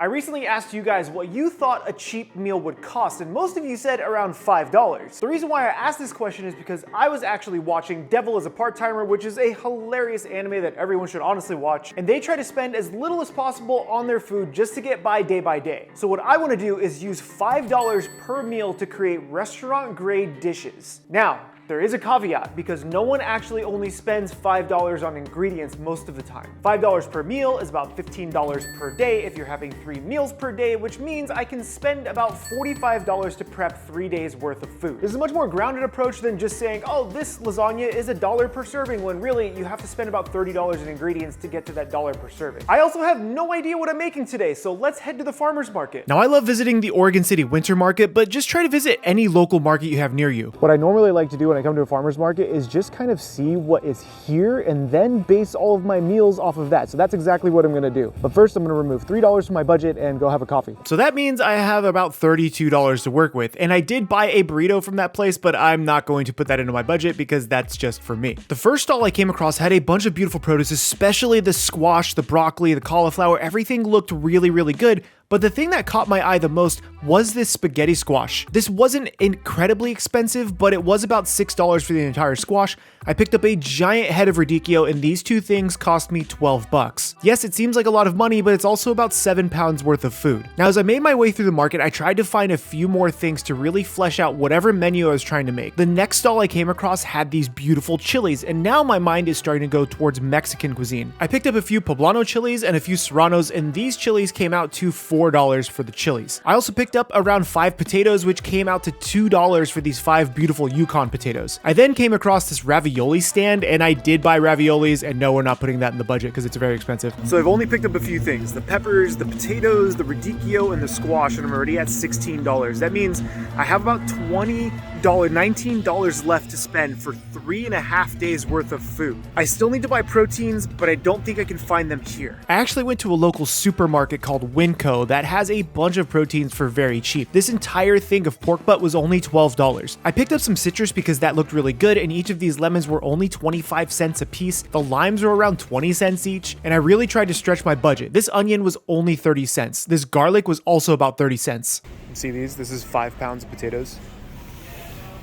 I recently asked you guys what you thought a cheap meal would cost, and most of you said around $5. The reason why I asked this question is because I was actually watching Devil is a Part-Timer, which is a hilarious anime that everyone should honestly watch, and they try to spend as little as possible on their food just to get by day. So what I want to do is use $5 per meal to create restaurant-grade dishes. Now, there is a caveat because no one actually only spends $5 on ingredients most of the time. $5 per meal is about $15 per day if you're having 3 meals per day, which means I can spend about $45 to prep 3 days worth of food. This is a much more grounded approach than just saying, oh, this lasagna is $1 per serving, when really you have to spend about $30 in ingredients to get to that $1 per serving. I also have no idea what I'm making today, so let's head to the farmer's market. Now, I love visiting the Oregon City Winter Market, but just try to visit any local market you have near you. What I normally like to do when I come to a farmer's market is just kind of see what is here and then base all of my meals off of that. So that's exactly what I'm gonna do. But first I'm gonna remove $3 from my budget and go have a coffee. So that means I have about $32 to work with. And I did buy a burrito from that place, but I'm not going to put that into my budget because that's just for me. The first stall I came across had a bunch of beautiful produce, especially the squash, the broccoli, the cauliflower. Everything looked really good. But the thing that caught my eye the most was this spaghetti squash. This wasn't incredibly expensive, but it was about $6 for the entire squash. I picked up a giant head of radicchio, and these two things cost me 12 bucks. Yes, it seems like a lot of money, but it's also about 7 pounds worth of food. Now, as I made my way through the market, I tried to find a few more things to really flesh out whatever menu I was trying to make. The next stall I came across had these beautiful chilies, and now my mind is starting to go towards Mexican cuisine. I picked up a few poblano chilies and a few serranos, and these chilies came out to $4 for the chilies. I also picked up around 5 potatoes, which came out to $2 for these 5 beautiful Yukon potatoes. I then came across this ravioli stand, and I did buy raviolis, and no, we're not putting that in the budget because it's very expensive. So I've only picked up a few things: the peppers, the potatoes, the radicchio, and the squash, and I'm already at $16. That means I have about $19 left to spend for 3.5 days worth of food. I still need to buy proteins, but I don't think I can find them here. I actually went to a local supermarket called Winco that has a bunch of proteins for very cheap. This entire thing of pork butt was only $12. I picked up some citrus because that looked really good, and each of these lemons were only 25 cents a piece. The limes were around 20 cents each, and I really tried to stretch my budget. This onion was only 30 cents. This garlic was also about 30 cents. See these? This is 5 pounds of potatoes.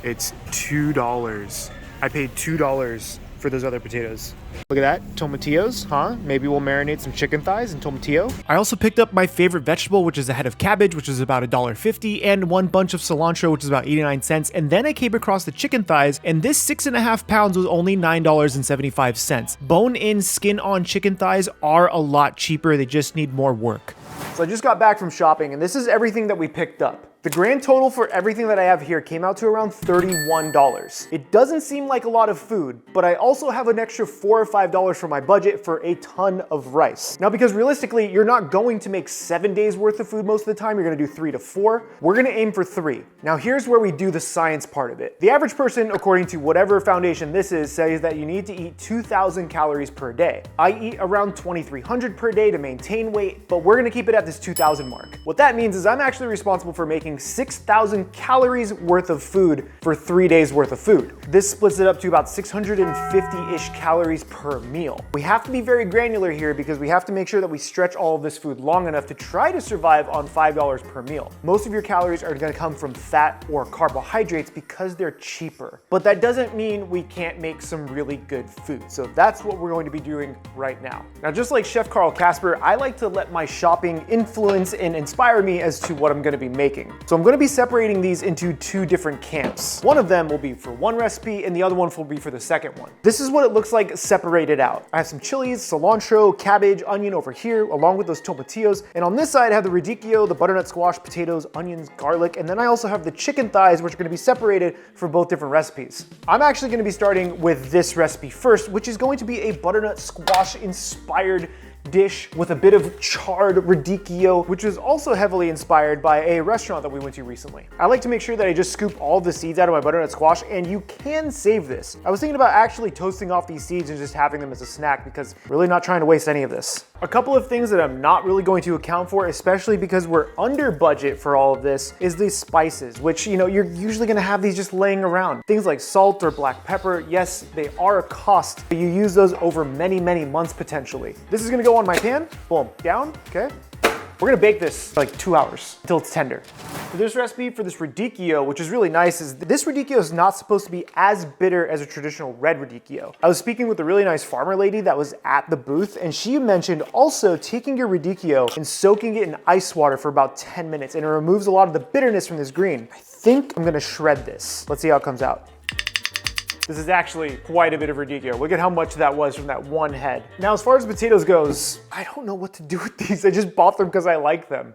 It's $2. I paid $2 for those other potatoes. Look at that, tomatillos, huh? Maybe we'll marinate some chicken thighs in tomatillo. I also picked up my favorite vegetable, which is a head of cabbage, which is about $1.50, and 1 bunch of cilantro, which is about 89 cents. And then I came across the chicken thighs, and this 6.5 pounds was only $9.75. Bone-in, skin-on chicken thighs are a lot cheaper. They just need more work. So I just got back from shopping, and this is everything that we picked up. The grand total for everything that I have here came out to around $31. It doesn't seem like a lot of food, but I also have an extra $4 or $5 for my budget for a ton of rice. Now, because realistically, you're not going to make 7 days worth of food most of the time, you're gonna do 3 to 4. We're gonna aim for 3. Now, here's where we do the science part of it. The average person, according to whatever foundation this is, says that you need to eat 2,000 calories per day. I eat around 2,300 per day to maintain weight, but we're gonna keep it at this 2,000 mark. What that means is I'm actually responsible for making 6,000 calories worth of food for 3 days worth of food. This splits it up to about 650-ish calories per meal. We have to be very granular here because we have to make sure that we stretch all of this food long enough to try to survive on $5 per meal. Most of your calories are gonna come from fat or carbohydrates because they're cheaper. But that doesn't mean we can't make some really good food. So that's what we're going to be doing right now. Now, just like Chef Carl Casper, I like to let my shopping influence and inspire me as to what I'm gonna be making. So I'm gonna be separating these into 2 different camps. One of them will be for one recipe and the other one will be for the second one. This is what it looks like separated out. I have some chilies, cilantro, cabbage, onion over here, along with those tomatillos. And on this side, I have the radicchio, the butternut squash, potatoes, onions, garlic, and then I also have the chicken thighs, which are gonna be separated for both different recipes. I'm actually gonna be starting with this recipe first, which is going to be a butternut squash inspired dish with a bit of charred radicchio, which is also heavily inspired by a restaurant that we went to recently. I like to make sure that I just scoop all the seeds out of my butternut squash, and you can save this. I was thinking about actually toasting off these seeds and just having them as a snack because I'm really not trying to waste any of this. A couple of things that I'm not really going to account for, especially because we're under budget for all of this, is the spices, which, you know, you're usually gonna have these just laying around. Things like salt or black pepper, yes, they are a cost, but you use those over many, many months potentially. This is gonna go on my pan, boom, down, okay? We're gonna bake this for like 2 hours until it's tender. For this recipe, for this radicchio, which is really nice, is this radicchio is not supposed to be as bitter as a traditional red radicchio. I was speaking with a really nice farmer lady that was at the booth, and she mentioned also taking your radicchio and soaking it in ice water for about 10 minutes, and it removes a lot of the bitterness from this green. I think I'm gonna shred this. Let's see how it comes out. This is actually quite a bit of radicchio. Look at how much that was from that one head. Now, as far as potatoes goes, I don't know what to do with these. I just bought them because I like them.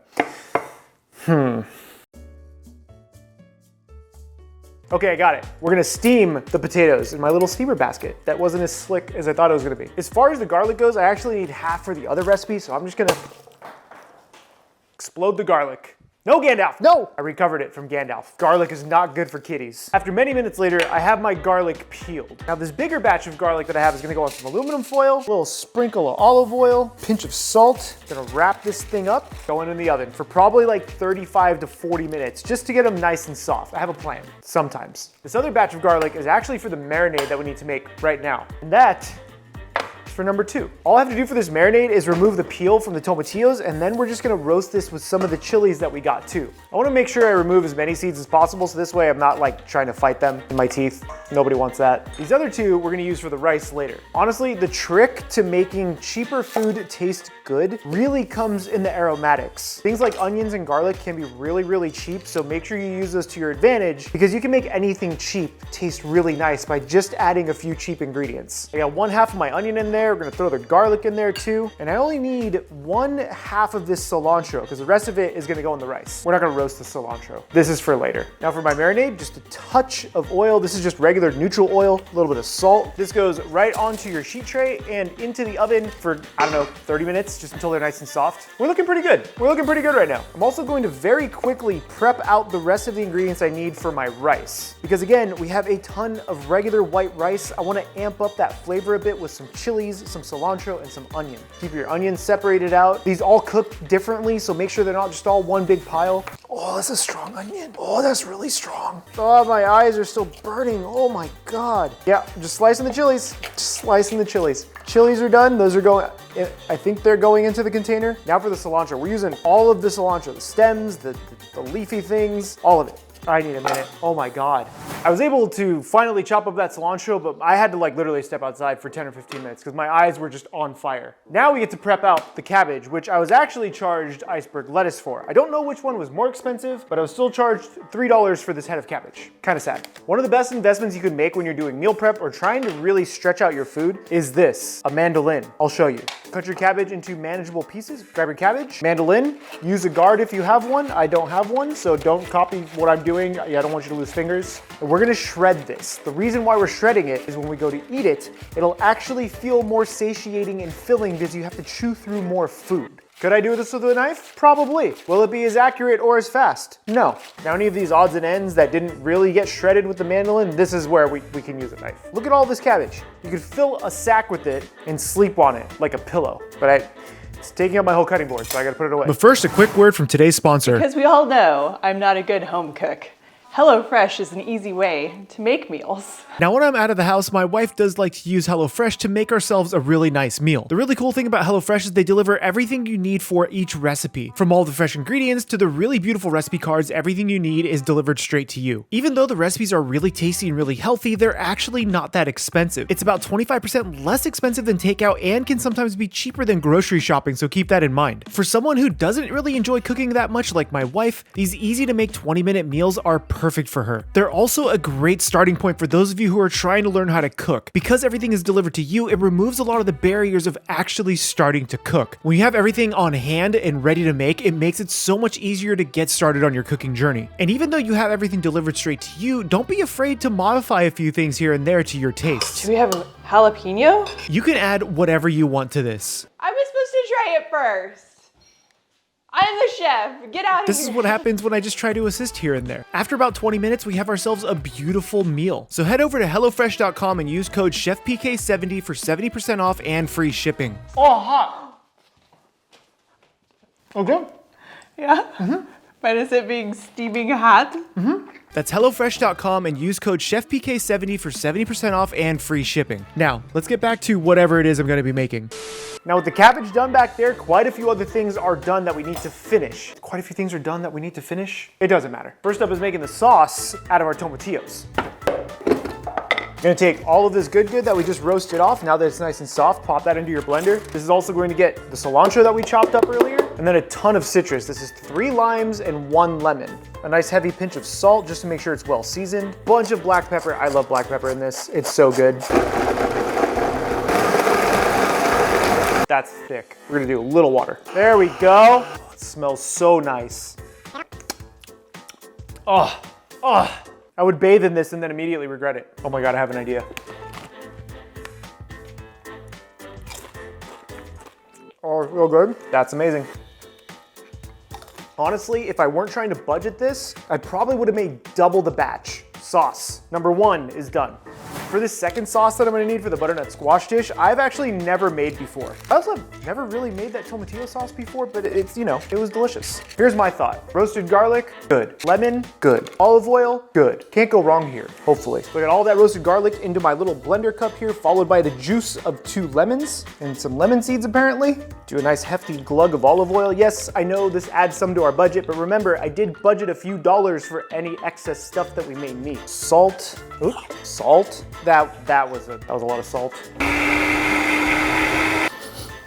Okay, I got it. We're gonna steam the potatoes in my little steamer basket. That wasn't as slick as I thought it was gonna be. As far as the garlic goes, I actually need half for the other recipe, so I'm just gonna explode the garlic. No, Gandalf, no! I recovered it from Gandalf. Garlic is not good for kitties. After many minutes later, I have my garlic peeled. Now this bigger batch of garlic that I have is gonna go on some aluminum foil, a little sprinkle of olive oil, pinch of salt. Gonna wrap this thing up, going in the oven for probably like 35 to 40 minutes, just to get them nice and soft. I have a plan, sometimes. This other batch of garlic is actually for the marinade that we need to make right now. And that for number 2. All I have to do for this marinade is remove the peel from the tomatillos, and then we're just gonna roast this with some of the chilies that we got too. I wanna make sure I remove as many seeds as possible, so this way I'm not like trying to fight them in my teeth. Nobody wants that. These other 2 we're gonna use for the rice later. Honestly, the trick to making cheaper food taste good really comes in the aromatics. Things like onions and garlic can be really, really cheap, so make sure you use those to your advantage, because you can make anything cheap taste really nice by just adding a few cheap ingredients. I got 1/2 of my onion in there. We're gonna throw the garlic in there too. And I only need 1/2 of this cilantro because the rest of it is gonna go in the rice. We're not gonna roast the cilantro. This is for later. Now for my marinade, just a touch of oil. This is just regular neutral oil, a little bit of salt. This goes right onto your sheet tray and into the oven for, I don't know, 30 minutes, just until they're nice and soft. We're looking pretty good. We're looking pretty good right now. I'm also going to very quickly prep out the rest of the ingredients I need for my rice. Because again, we have a ton of regular white rice. I wanna amp up that flavor a bit with some chilies, some cilantro, and some onion. Keep your onions separated out. These all cook differently, so make sure they're not just all one big pile. Oh, that's a strong onion. Oh, that's really strong. Oh, my eyes are still burning. Oh my God. Yeah, just slicing the chilies. Just slicing the chilies. Chilies are done. Those are going, I think they're going into the container. Now for the cilantro. We're using all of the cilantro, the stems, the leafy things, all of it. I need a minute. Oh my God. I was able to finally chop up that cilantro, but I had to like literally step outside for 10 or 15 minutes because my eyes were just on fire. Now we get to prep out the cabbage, which I was actually charged iceberg lettuce for. I don't know which one was more expensive, but I was still charged $3 for this head of cabbage. Kind of sad. One of the best investments you can make when you're doing meal prep or trying to really stretch out your food is this, a mandolin. I'll show you. Cut your cabbage into manageable pieces. Grab your cabbage, mandolin, use a guard if you have one. I don't have one, so don't copy what I'm doing. I don't want you to lose fingers. And we're gonna shred this. The reason why we're shredding it is when we go to eat it, it'll actually feel more satiating and filling because you have to chew through more food. Could I do this with a knife? Probably. Will it be as accurate or as fast? No. Now any of these odds and ends that didn't really get shredded with the mandolin, this is where we can use a knife. Look at all this cabbage. You could fill a sack with it and sleep on it like a pillow. But it's taking up my whole cutting board, so I gotta put it away. But first, a quick word from today's sponsor. Because we all know I'm not a good home cook. HelloFresh is an easy way to make meals. Now, when I'm out of the house, my wife does like to use HelloFresh to make ourselves a really nice meal. The really cool thing about HelloFresh is they deliver everything you need for each recipe. From all the fresh ingredients to the really beautiful recipe cards, everything you need is delivered straight to you. Even though the recipes are really tasty and really healthy, they're actually not that expensive. It's about 25% less expensive than takeout and can sometimes be cheaper than grocery shopping, so keep that in mind. For someone who doesn't really enjoy cooking that much like my wife, these easy to make 20-minute meals are perfect for her. They're also a great starting point for those of you who are trying to learn how to cook. Because everything is delivered to you, it removes a lot of the barriers of actually starting to cook. When you have everything on hand and ready to make, it makes it so much easier to get started on your cooking journey. And even though you have everything delivered straight to you, don't be afraid to modify a few things here and there to your tastes. Do we have jalapeno? You can add whatever you want to this. I was supposed to try it first. I'm the chef. Get out of here. This is what happens when I just try to assist here and there. After about 20 minutes, we have ourselves a beautiful meal. So head over to HelloFresh.com and use code ChefPK70 for 70% off and free shipping. Oh, hot. Okay. Yeah? But is it being steaming hot? That's HelloFresh.com and use code ChefPK70 for 70% off and free shipping. Now, let's get back to whatever it is I'm going to be making. Now with the cabbage done back there, quite a few other things are done that we need to finish. Quite a few things are done that we need to finish. It doesn't matter. First up is making the sauce out of our tomatillos. Gonna take all of this good that we just roasted off. Now that it's nice and soft, pop that into your blender. This is also going to get the cilantro that we chopped up earlier, and then a ton of citrus. This is 3 limes and 1 lemon. A nice heavy pinch of salt just to make sure it's well seasoned. Bunch of black pepper. I love black pepper in this. It's so good. That's thick. We're gonna do a little water. There we go. Oh, it smells so nice. Oh. I would bathe in this and then immediately regret it. Oh my God, I have an idea. Oh, it's real good. That's amazing. Honestly, if I weren't trying to budget this, I probably would have made double the batch. Sauce, number 1 is done. For this second sauce that I'm gonna need for the butternut squash dish, I've actually never made before. I also have never really made that tomatillo sauce before, but it's, you know, it was delicious. Here's my thought. Roasted garlic, good. Lemon, good. Olive oil, good. Can't go wrong here, hopefully. So I got all that roasted garlic into my little blender cup here, followed by the juice of 2 lemons and some lemon seeds apparently. Do a nice hefty glug of olive oil. Yes, I know this adds some to our budget, but remember, I did budget a few dollars for any excess stuff that we may need. Salt, oops, salt. That was a lot of salt.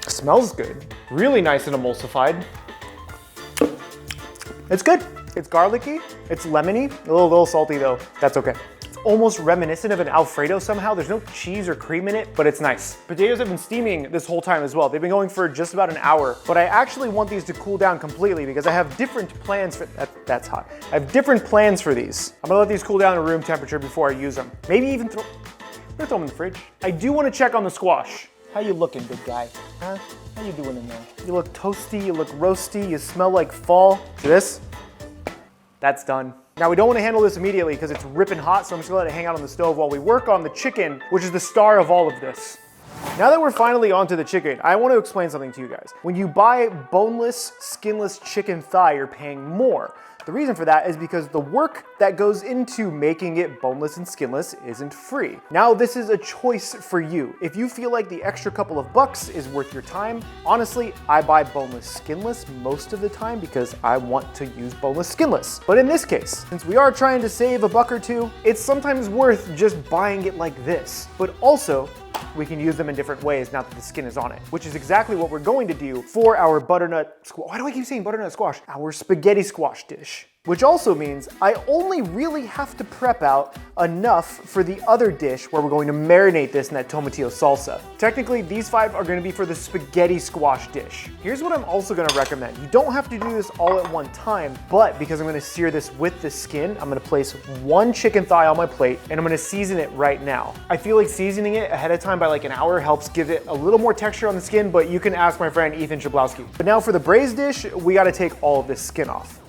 Smells good. Really nice and emulsified. It's good. It's garlicky, it's lemony, a little salty though. That's okay. It's almost reminiscent of an Alfredo somehow. There's no cheese or cream in it, but it's nice. Potatoes have been steaming this whole time as well. They've been going for just about an hour, but I actually want these to cool down completely because I have different plans for, that's hot. I have different plans for these. I'm gonna let these cool down to room temperature before I use them. Maybe even throw them in the fridge. I do want to check on the squash. How you looking, big guy? Huh? How you doing in there? You look toasty, you look roasty, you smell like fall. See this? That's done. Now we don't want to handle this immediately because it's ripping hot, so I'm just gonna let it hang out on the stove while we work on the chicken, which is the star of all of this. Now that we're finally onto the chicken, I want to explain something to you guys. When you buy boneless, skinless chicken thigh, you're paying more. The reason for that is because the work that goes into making it boneless and skinless isn't free. Now this is a choice for you. If you feel like the extra couple of bucks is worth your time, honestly, I buy boneless skinless most of the time because I want to use boneless skinless. But in this case, since we are trying to save a buck or two, it's sometimes worth just buying it like this. But also, we can use them in different ways now that the skin is on it, which is exactly what we're going to do for our butternut squash. Why do I keep saying butternut squash? Our spaghetti squash dish. Which also means I only really have to prep out enough for the other dish where we're going to marinate this in that tomatillo salsa. Technically, these 5 are going to be for the spaghetti squash dish. Here's what I'm also going to recommend. You don't have to do this all at one time, but because I'm going to sear this with the skin, I'm going to place 1 chicken thigh on my plate and I'm going to season it right now. I feel like seasoning it ahead of time by like an hour helps give it a little more texture on the skin, but you can ask my friend Ethan Shablowski. But now for the braised dish, we got to take all of this skin off.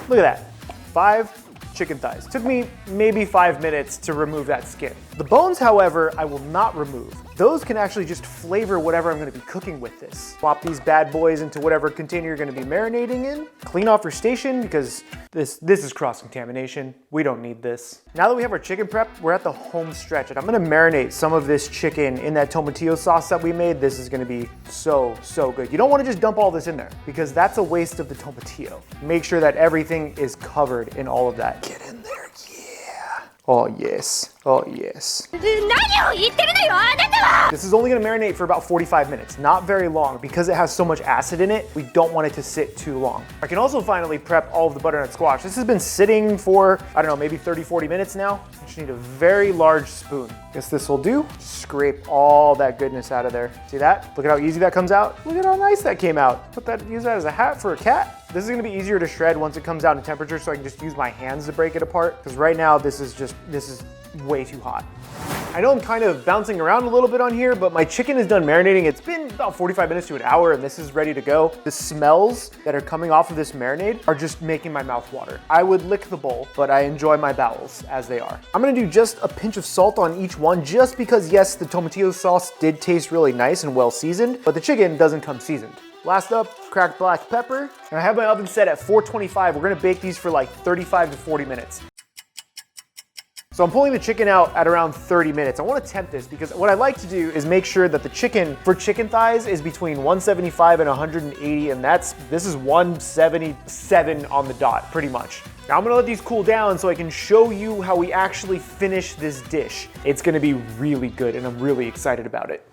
Look at that. 5 chicken thighs. Took me maybe 5 minutes to remove that skin. The bones, however, I will not remove. Those can actually just flavor whatever I'm gonna be cooking with this. Swap these bad boys into whatever container you're gonna be marinating in. Clean off your station because this is cross-contamination. We don't need this. Now that we have our chicken prepped, we're at the home stretch and I'm gonna marinate some of this chicken in that tomatillo sauce that we made. This is gonna be so good. You don't wanna just dump all this in there because that's a waste of the tomatillo. Make sure that everything is covered in all of that. Get in there, yeah. Oh yes, oh yes. This is only gonna marinate for about 45 minutes, not very long. Because it has so much acid in it, we don't want it to sit too long. I can also finally prep all of the butternut squash. This has been sitting for, I don't know, maybe 30, 40 minutes now. I just need a very large spoon. Guess this will do. Scrape all that goodness out of there. See that? Look at how easy that comes out. Look at how nice that came out. Use that as a hat for a cat. This is gonna be easier to shred once it comes down to temperature so I can just use my hands to break it apart. Because right now this is way too hot. I know I'm kind of bouncing around a little bit on here, but my chicken is done marinating. It's been about 45 minutes to an hour and this is ready to go. The smells that are coming off of this marinade are just making my mouth water. I would lick the bowl, but I enjoy my bowels as they are. I'm gonna do just a pinch of salt on each one just because yes, the tomatillo sauce did taste really nice and well seasoned, but the chicken doesn't come seasoned. Last up, cracked black pepper. And I have my oven set at 425. We're gonna bake these for like 35 to 40 minutes. So I'm pulling the chicken out at around 30 minutes. I want to temp this because what I like to do is make sure that the chicken for chicken thighs is between 175 and 180, and this is 177 on the dot, pretty much. Now I'm gonna let these cool down so I can show you how we actually finish this dish. It's gonna be really good and I'm really excited about it.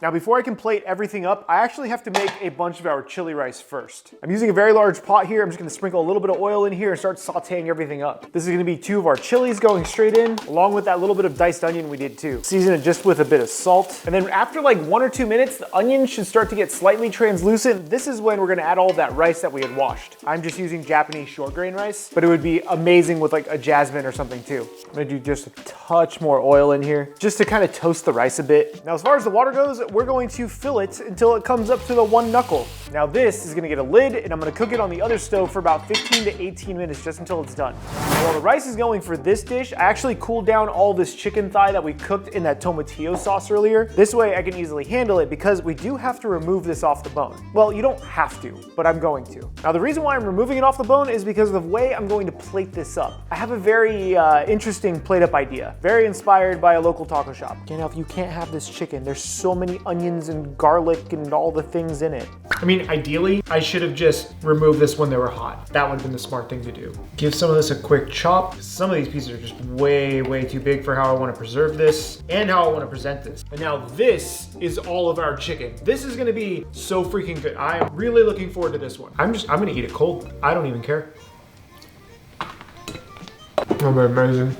Now before I can plate everything up, I actually have to make a bunch of our chili rice first. I'm using a very large pot here. I'm just gonna sprinkle a little bit of oil in here and start sauteing everything up. This is gonna be 2 of our chilies going straight in, along with that little bit of diced onion we did too. Season it just with a bit of salt. And then after like 1 or 2 minutes, the onion should start to get slightly translucent. This is when we're gonna add all of that rice that we had washed. I'm just using Japanese short grain rice, but it would be amazing with like a jasmine or something too. I'm gonna do just a touch more oil in here, just to kind of toast the rice a bit. Now as far as the water goes, we're going to fill it until it comes up to the 1 knuckle. Now this is gonna get a lid and I'm gonna cook it on the other stove for about 15 to 18 minutes just until it's done. While the rice is going for this dish, I actually cooled down all this chicken thigh that we cooked in that tomatillo sauce earlier. This way I can easily handle it because we do have to remove this off the bone. Well, you don't have to, but I'm going to. Now the reason why I'm removing it off the bone is because of the way I'm going to plate this up. I have a very interesting plate up idea, very inspired by a local taco shop. Okay, now if you can't have this chicken, there's so many onions and garlic and all the things in it. I mean, ideally, I should have just removed this when they were hot. That would have been the smart thing to do. Give some of this a quick chop. Some of these pieces are just way, way too big for how I want to preserve this and how I want to present this. And now this is all of our chicken. This is gonna be so freaking good. I am really looking forward to this one. I'm gonna eat it cold. I don't even care. Oh, amazing.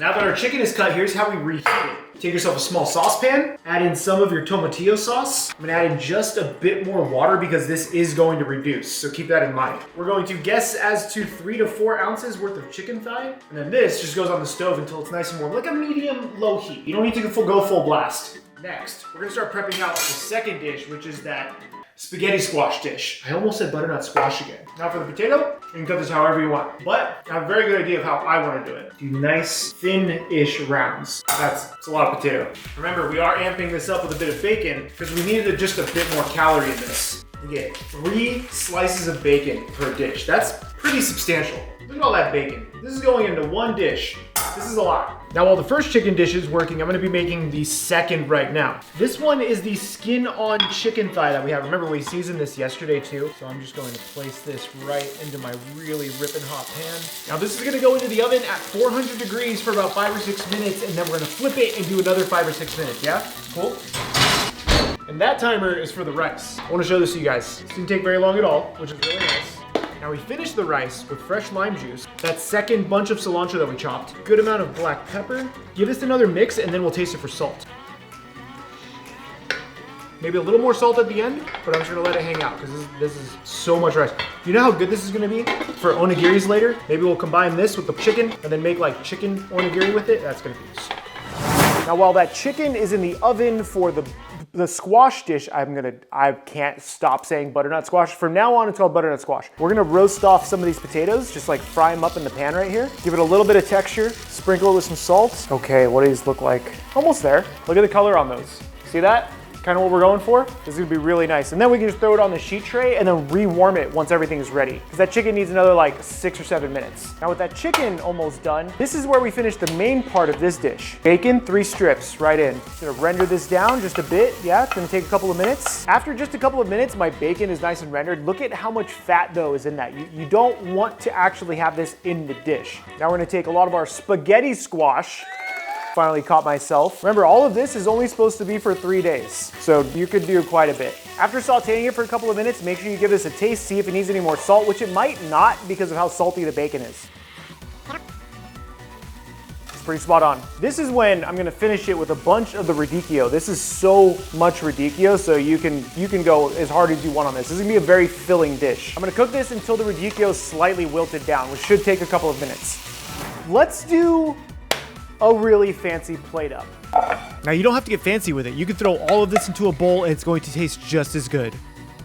Now that our chicken is cut, here's how we reheat it. Take yourself a small saucepan, add in some of your tomatillo sauce. I'm gonna add in just a bit more water because this is going to reduce, so keep that in mind. We're going to guess as to 3 to 4 ounces worth of chicken thigh, and then this just goes on the stove until it's nice and warm, like a medium low heat. You don't need to go full blast. Next, we're gonna start prepping out the second dish, which is that spaghetti squash dish. I almost said butternut squash again. Now for the potato, you can cut this however you want, but I have a very good idea of how I want to do it. Do nice thin-ish rounds. It's a lot of potato. Remember, we are amping this up with a bit of bacon because we needed just a bit more calorie in this. We get 3 slices of bacon per dish. That's pretty substantial. Look at all that bacon. This is going into 1 dish. This is a lot. Now while the first chicken dish is working, I'm gonna be making the second right now. This one is the skin-on chicken thigh that we have. Remember, we seasoned this yesterday too. So I'm just going to place this right into my really ripping hot pan. Now this is gonna go into the oven at 400 degrees for about 5 or 6 minutes, and then we're gonna flip it and do another 5 or 6 minutes, yeah? Cool? And that timer is for the rice. I wanna show this to you guys. This didn't take very long at all, which is really nice. Now we finished the rice with fresh lime juice, that second bunch of cilantro that we chopped, good amount of black pepper. Give this another mix and then we'll taste it for salt. Maybe a little more salt at the end, but I'm just gonna let it hang out because this is so much rice. You know how good this is gonna be for onigiris later? Maybe we'll combine this with the chicken and then make like chicken onigiri with it. That's gonna be so. Now while that chicken is in the oven for the squash dish, I can't stop saying butternut squash. From now on, it's called butternut squash. We're gonna roast off some of these potatoes, just like fry them up in the pan right here. Give it a little bit of texture, sprinkle it with some salt. Okay, what do these look like? Almost there. Look at the color on those. See that? Kind of what we're going for. This is gonna be really nice. And then we can just throw it on the sheet tray and then rewarm it once everything is ready. Because that chicken needs another like 6 or 7 minutes. Now with that chicken almost done, this is where we finish the main part of this dish. Bacon, 3 strips right in. Gonna render this down just a bit. Yeah, it's gonna take a couple of minutes. After just a couple of minutes, my bacon is nice and rendered. Look at how much fat though is in that. You don't want to actually have this in the dish. Now we're gonna take a lot of our spaghetti squash. Finally caught myself. Remember, all of this is only supposed to be for 3 days, so you could do quite a bit. After sauteing it for a couple of minutes, make sure you give this a taste, see if it needs any more salt, which it might not because of how salty the bacon is. It's pretty spot on. This is when I'm gonna finish it with a bunch of the radicchio. This is so much radicchio, so you can go as hard as you want on this. This is gonna be a very filling dish. I'm gonna cook this until the radicchio is slightly wilted down, which should take a couple of minutes. Let's do a really fancy plate up. Now you don't have to get fancy with it. You can throw all of this into a bowl and it's going to taste just as good.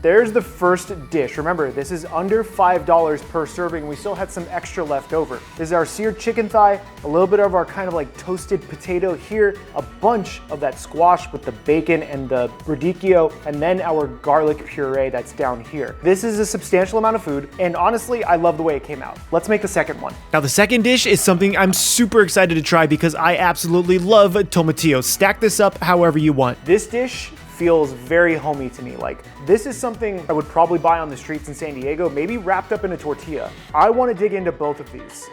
there's the first dish. Remember, this is under $5 per serving. We still had some extra left over. This is our seared chicken thigh, a little bit of our kind of like toasted potato here, a bunch of that squash with the bacon and the radicchio, and then our garlic puree that's down here. This is a substantial amount of food, and honestly, I love the way it came out. Let's make the second one. Now, the second dish is something I'm super excited to try because I absolutely love tomatillos. Stack this up however you want. This dish feels very homey to me. Like, this is something I would probably buy on the streets in San Diego, maybe wrapped up in a tortilla. I want to dig into both of these.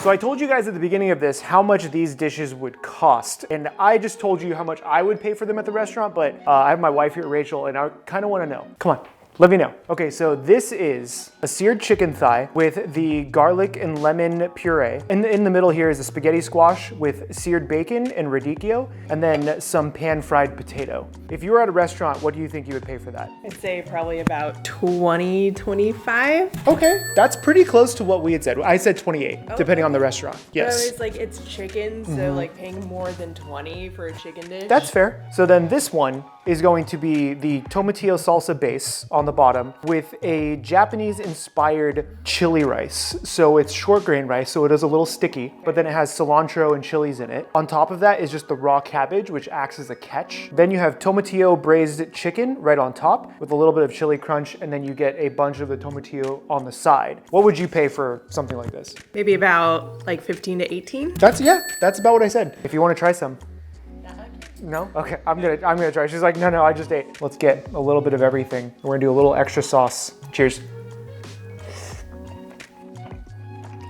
So I told you guys at the beginning of this how much these dishes would cost, and I just told you how much I would pay for them at the restaurant, but I have my wife here, Rachel, and I kind of want to know. Come on. Let me know. Okay, so this is a seared chicken thigh with the garlic and lemon puree. In the middle here is a spaghetti squash with seared bacon and radicchio, and then some pan-fried potato. If you were at a restaurant, what do you think you would pay for that? I'd say probably about 20, 25. Okay, that's pretty close to what we had said. I said 28, depending on the restaurant. Yes. But it's like, it's chicken, so like paying more than 20 for a chicken dish. That's fair. So then this one is going to be the tomatillo salsa base on the bottom with a Japanese-inspired chili rice. So it's short grain rice, so it is a little sticky, but then it has cilantro and chilies in it. On top of that is just the raw cabbage, which acts as a catch. Then you have tomatillo braised chicken right on top with a little bit of chili crunch, and then you get a bunch of the tomatillo on the side. What would you pay for something like this? Maybe about like 15 to 18. That's about what I said. If you want to try some. No? Okay, I'm gonna try. She's like, no, I just ate. Let's get a little bit of everything. We're gonna do a little extra sauce. Cheers.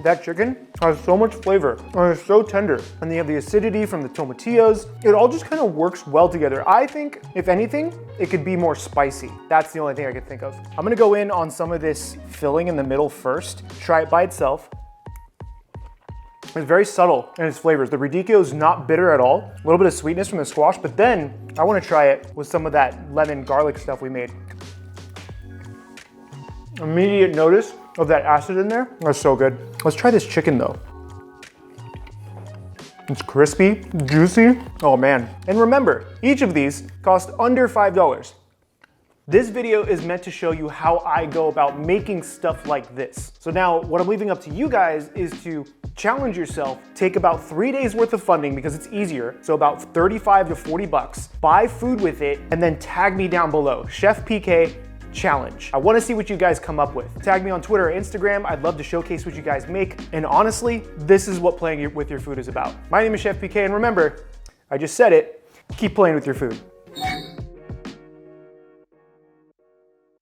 That chicken has so much flavor and it's so tender. And you have the acidity from the tomatillos. It all just kind of works well together. I think, if anything, it could be more spicy. That's the only thing I could think of. I'm gonna go in on some of this filling in the middle first. Try it by itself. It's very subtle in its flavors. The radicchio is not bitter at all. A little bit of sweetness from the squash, but then I want to try it with some of that lemon garlic stuff we made. Immediate notice of that acid in there. That's so good. Let's try this chicken though. It's crispy, juicy. Oh man. And remember, each of these cost under $5. This video is meant to show you how I go about making stuff like this. So now what I'm leaving up to you guys is to challenge yourself, take about 3 days worth of funding because it's easier. So about 35 to 40 bucks, buy food with it, and then tag me down below, Chef PK Challenge. I want to see what you guys come up with. Tag me on Twitter or Instagram. I'd love to showcase what you guys make. And honestly, this is what playing with your food is about. My name is Chef PK, and remember, I just said it, keep playing with your food.